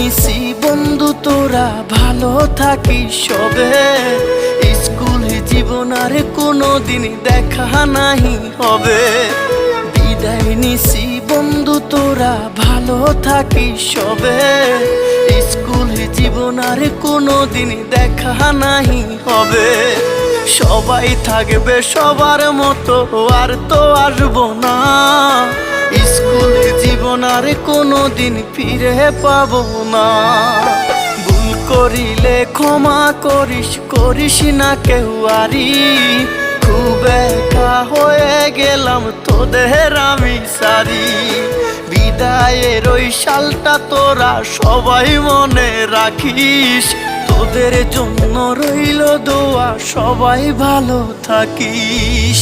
নিছি বন্ধু তোরা ভালো থাকিস সবে। স্কুল জীবন আর কোনোদিন দেখা নাহি হবে। বিদায় নিছি বন্ধু তোরা ভালো থাকিস সবে। স্কুল জীবন আর কোনোদিন দেখা নাহি হবে। সবাই থাকবে সবার মতো আর তো আসবো না। স্কুল জীবন আর কোনোদিন ফিরে পাবো না। ভুল করিলে ক্ষমা করিস, করিস না কেউ আরি। খুব একা হয়ে গেলাম তোদের আমি সারি। বিদায়ের ওই সালটা তোরা সবাই মনে রাখিস। তোদের জন্য রইল দোয়া, সবাই ভালো থাকিস।